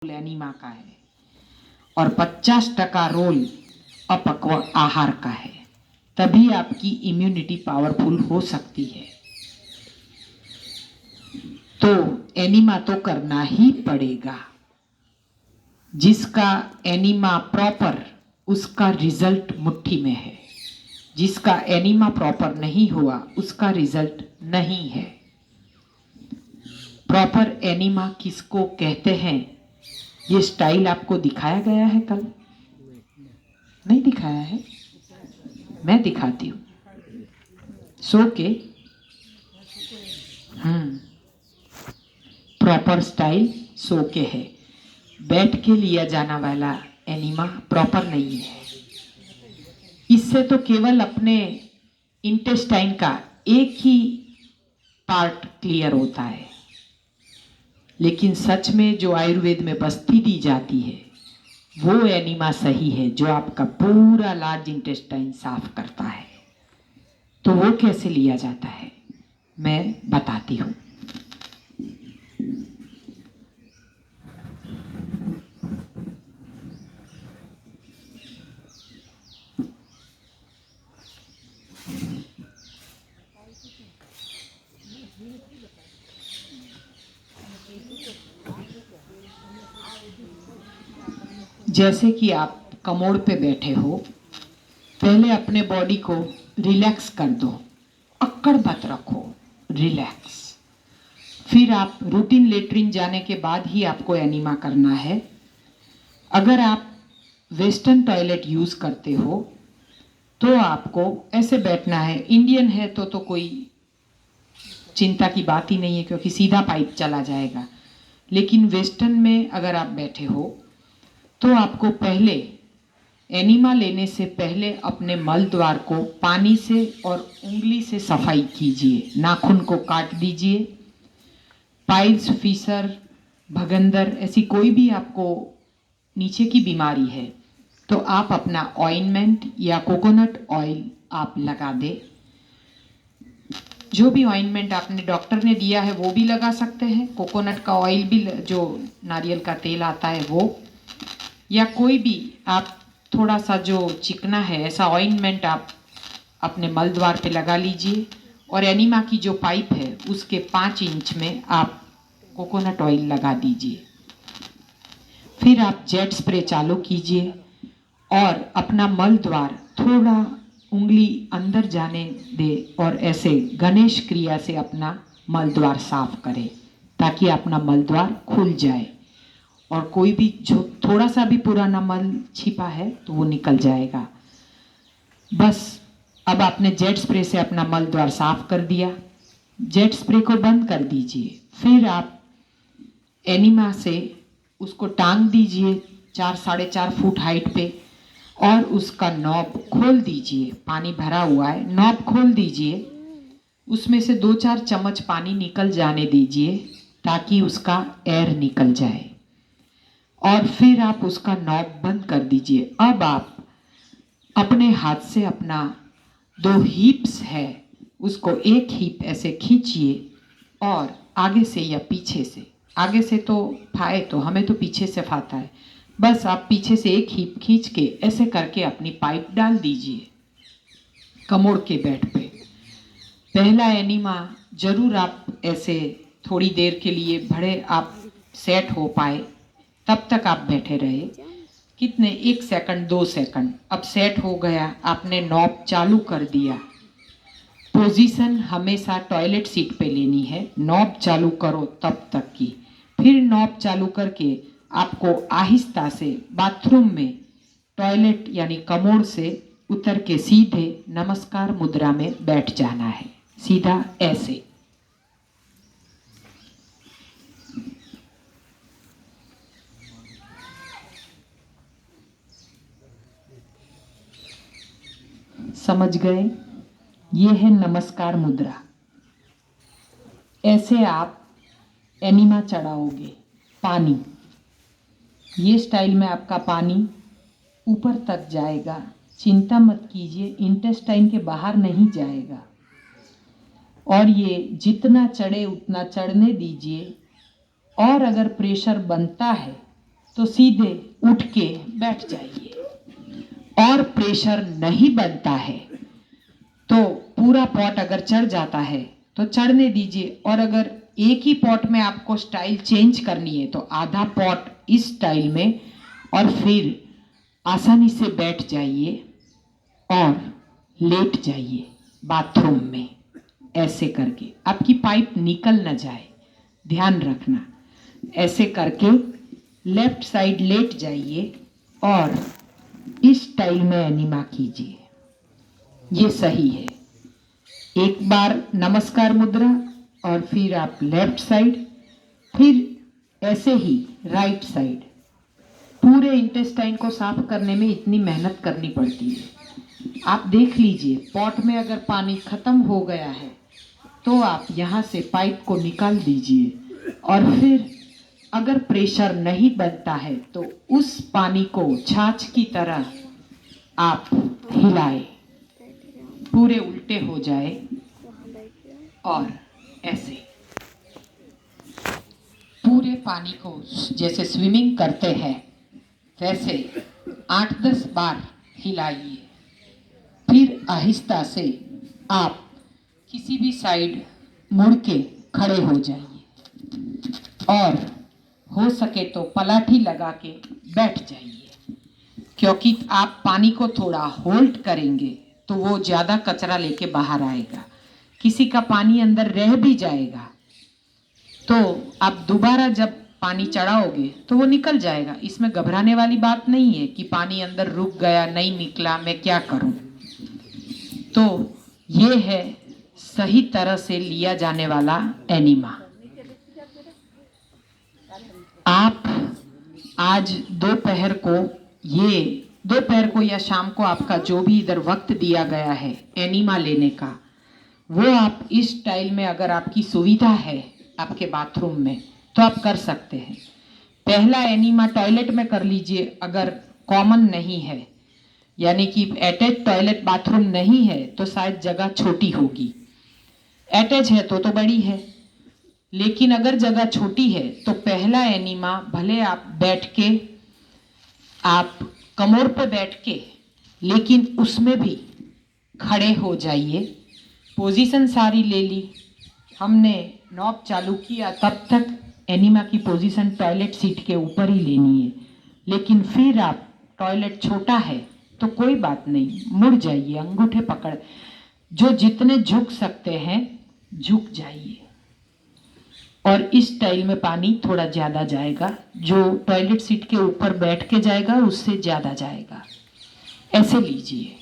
Enema का है और 50% रोल अपक्व आहार का है, तभी आपकी इम्यूनिटी पावरफुल हो सकती है। तो एनीमा तो करना ही पड़ेगा। जिसका एनीमा प्रॉपर, उसका रिजल्ट मुट्ठी में है। जिसका एनीमा प्रॉपर नहीं हुआ, उसका रिजल्ट नहीं है। प्रॉपर एनीमा किसको कहते हैं, ये स्टाइल आपको दिखाया गया है कल? नहीं दिखाया है? मैं दिखाती हूँ। सो के प्रॉपर स्टाइल सो के है। बैठ के लिया जाना वाला एनीमा प्रॉपर नहीं है। इससे तो केवल अपने इंटेस्टाइन का एक ही पार्ट क्लियर होता है, लेकिन सच में जो आयुर्वेद में बस्ती दी जाती है वो एनीमा सही है, जो आपका पूरा लार्ज इंटेस्टाइन साफ करता है। तो वो कैसे लिया जाता है मैं बताती हूँ। जैसे कि आप कमोड़ पे बैठे हो, पहले अपने बॉडी को रिलैक्स कर दो, अक्कड़ मत रखो, रिलैक्स। फिर आप रूटीन लेटरिन जाने के बाद ही आपको एनीमा करना है। अगर आप वेस्टर्न टॉयलेट यूज करते हो तो आपको ऐसे बैठना है। इंडियन है तो कोई चिंता की बात ही नहीं है, क्योंकि सीधा पाइप चला जाएगा। लेकिन वेस्टर्न में अगर आप बैठे हो तो आपको पहले एनीमा लेने से पहले अपने मल द्वार को पानी से और उंगली से सफाई कीजिए। नाखून को काट दीजिए। पाइल्स, फीसर, भगंदर, ऐसी कोई भी आपको नीचे की बीमारी है तो आप अपना ऑइंटमेंट या कोकोनट ऑयल आप लगा दे। जो भी ऑइंटमेंट आपने डॉक्टर ने दिया है वो भी लगा सकते हैं, कोकोनट का ऑयल भी, जो नारियल का तेल आता है वो, या कोई भी आप थोड़ा सा जो चिकना है ऐसा ऑइंटमेंट आप अपने मल द्वार पे लगा लीजिए। और एनीमा की जो पाइप है उसके 5 इंच में आप कोकोनट ऑयल लगा दीजिए। फिर आप जेट स्प्रे चालू कीजिए और अपना मल द्वार थोड़ा उंगली अंदर जाने दे और ऐसे गणेश क्रिया से अपना मल द्वार साफ करें, ताकि अपना मल द्वार खुल जाए और कोई भी जो थोड़ा सा भी पुराना मल छिपा है तो वो निकल जाएगा। बस अब आपने जेट स्प्रे से अपना मल द्वार साफ कर दिया। जेट स्प्रे को बंद कर दीजिए। फिर आप एनीमा से उसको टांग दीजिए 4-4.5 फुट हाइट पे और उसका नॉब खोल दीजिए। पानी भरा हुआ है, नॉब खोल दीजिए, उसमें से 2-4 चम्मच पानी निकल जाने दीजिए ताकि उसका एयर निकल जाए और फिर आप उसका नॉब बंद कर दीजिए। अब आप अपने हाथ से अपना 2 हिप्स है उसको एक हिप ऐसे खींचिए और आगे से या पीछे से, आगे से तो फाए तो हमें तो पीछे से फाता है, बस आप पीछे से एक हिप खींच के ऐसे करके अपनी पाइप डाल दीजिए कमोड़ के बेड पे। पहला एनीमा जरूर आप ऐसे थोड़ी देर के लिए भड़े आप सेट हो पाए तब तक आप बैठे रहे। कितने, 1 सेकंड 2 सेकंड, अब सेट हो गया, आपने नॉब चालू कर दिया। पोजीशन हमेशा टॉयलेट सीट पे लेनी है, नॉब चालू करो तब तक की। फिर नॉब चालू करके आपको आहिस्ता से बाथरूम में टॉयलेट यानी कमोड से उतर के सीधे नमस्कार मुद्रा में बैठ जाना है, सीधा ऐसे। समझ गए? ये है नमस्कार मुद्रा। ऐसे आप एनीमा चढ़ाओगे। पानी, ये स्टाइल में आपका पानी ऊपर तक जाएगा, चिंता मत कीजिए, इंटेस्टाइन के बाहर नहीं जाएगा। और ये जितना चढ़े उतना चढ़ने दीजिए। और अगर प्रेशर बनता है तो सीधे उठ के बैठ जाइए। और प्रेशर नहीं बनता है तो पूरा पॉट अगर चढ़ जाता है तो चढ़ने दीजिए, और अगर एक ही पॉट में आपको स्टाइल चेंज करनी है तो आधा पॉट इस स्टाइल में, और फिर आसानी से बैठ जाइए और लेट जाइए बाथरूम में। ऐसे करके आपकी पाइप निकल न जाए, ध्यान रखना। ऐसे करके लेफ्ट साइड लेट जाइए और इस स्टाइल में एनिमा कीजिए। ये सही है। एक बार नमस्कार मुद्रा और फिर आप लेफ्ट साइड, फिर ऐसे ही राइट साइड। पूरे इंटेस्टाइन को साफ करने में इतनी मेहनत करनी पड़ती है। आप देख लीजिए, पॉट में अगर पानी खत्म हो गया है तो आप यहाँ से पाइप को निकाल दीजिए, और फिर अगर प्रेशर नहीं बनता है तो उस पानी को छाछ की तरह आप हिलाएं, पूरे उल्टे हो जाए, और ऐसे पूरे पानी को जैसे स्विमिंग करते हैं वैसे 8-10 बार हिलाइए। फिर आहिस्ता से आप किसी भी साइड मुड़ के खड़े हो जाइए और हो सके तो पलाठी लगा के बैठ जाइए, क्योंकि आप पानी को थोड़ा होल्ड करेंगे तो वो ज़्यादा कचरा लेके बाहर आएगा। किसी का पानी अंदर रह भी जाएगा तो आप दोबारा जब पानी चढ़ाओगे तो वो निकल जाएगा। इसमें घबराने वाली बात नहीं है कि पानी अंदर रुक गया, नहीं निकला, मैं क्या करूं। तो ये है सही तरह से लिया जाने वाला एनिमा। आप आज दोपहर को या शाम को आपका जो भी इधर वक्त दिया गया है एनिमा लेने का, वो आप इस स्टाइल में अगर आपकी सुविधा है आपके बाथरूम में तो आप कर सकते हैं। पहला एनिमा टॉयलेट में कर लीजिए, अगर कॉमन नहीं है, यानी कि अटैच टॉयलेट बाथरूम नहीं है तो शायद जगह छोटी होगी। अटैच है तो बड़ी है, लेकिन अगर जगह छोटी है तो पहला एनिमा भले आप बैठ के, आप कमर पे बैठ के, लेकिन उसमें भी खड़े हो जाइए। पोजीशन सारी ले ली, हमने नॉब चालू किया, तब तक एनिमा की पोजीशन टॉयलेट सीट के ऊपर ही लेनी है। लेकिन फिर आप टॉयलेट छोटा है तो कोई बात नहीं, मुड़ जाइए, अंगूठे पकड़, जो जितने झुक सकते हैं झुक जाइए। और इस स्टाइल में पानी थोड़ा ज़्यादा जाएगा, जो टॉयलेट सीट के ऊपर बैठ के जाएगा उससे ज़्यादा जाएगा। ऐसे लीजिए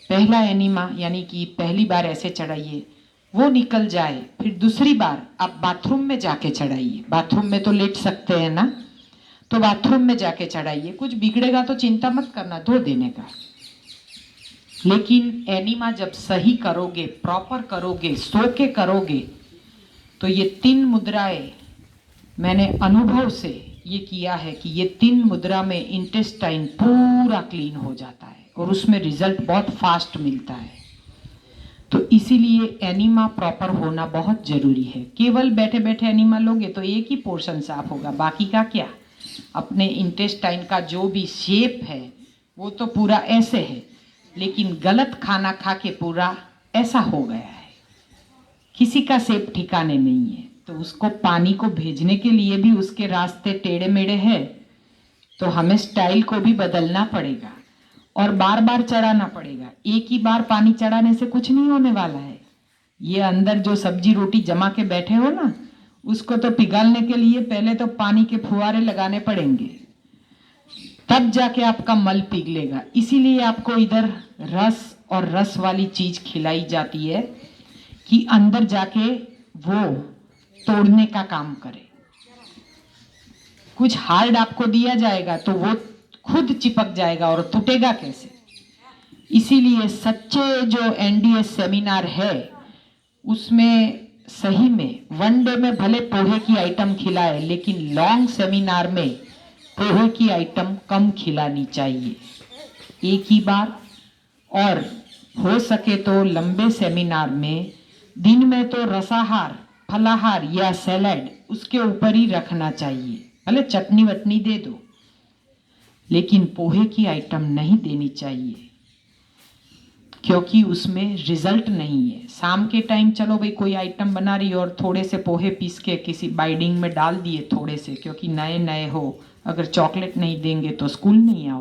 पहला एनिमा, यानी कि पहली बार ऐसे चढ़ाइए, वो निकल जाए, फिर दूसरी बार आप बाथरूम में जाके चढ़ाइए। बाथरूम में तो लेट सकते हैं ना, तो बाथरूम में जाके चढ़ाइए। कुछ बिगड़ेगा तो चिंता मत करना, धो देने का। लेकिन एनिमा जब सही करोगे, प्रॉपर करोगे, सो के करोगे, तो ये 3 मुद्राएं मैंने अनुभव से ये किया है कि ये 3 मुद्रा में इंटेस्टाइन पूरा क्लीन हो जाता है और उसमें रिजल्ट बहुत फास्ट मिलता है। तो इसीलिए एनिमा प्रॉपर होना बहुत ज़रूरी है। केवल बैठे बैठे एनिमा लोगे तो एक ही पोर्शन साफ होगा, बाकी का क्या। अपने इंटेस्टाइन का जो भी शेप है वो तो पूरा ऐसे है, लेकिन गलत खाना खा के पूरा ऐसा हो गया है, किसी का शेप ठिकाने नहीं है। तो उसको पानी को भेजने के लिए भी उसके रास्ते टेढ़े मेढ़े हैं, तो हमें स्टाइल को भी बदलना पड़ेगा और बार बार चढ़ाना पड़ेगा। एक ही बार पानी चढ़ाने से कुछ नहीं होने वाला है। ये अंदर जो सब्जी रोटी जमा के बैठे हो ना, उसको तो पिघालने के लिए पहले तो पानी के फुहारे लगाने पड़ेंगे, तब जाके आपका मल पिघलेगा। इसीलिए आपको इधर रस और रस वाली चीज खिलाई जाती है कि अंदर जाके वो तोड़ने का काम करे। कुछ हार्ड आपको दिया जाएगा तो वो खुद चिपक जाएगा और टूटेगा कैसे। इसीलिए सच्चे जो एनडीएस सेमिनार है उसमें सही में 1 डे में भले पोहे की आइटम खिलाए, लेकिन लॉन्ग सेमिनार में पोहे की आइटम कम खिलानी चाहिए, एक ही बार। और हो सके तो लंबे सेमिनार में दिन में तो रसाहार, फलाहार या सैलेड उसके ऊपर ही रखना चाहिए, भले चटनी वटनी दे दो, लेकिन पोहे की आइटम नहीं देनी चाहिए, क्योंकि उसमें रिजल्ट नहीं है। शाम के टाइम चलो भाई कोई आइटम बना रही हो और थोड़े से पोहे पीस के किसी बाइडिंग में डाल दिए थोड़े से, क्योंकि नए नए हो, अगर चॉकलेट नहीं देंगे तो स्कूल नहीं आओ।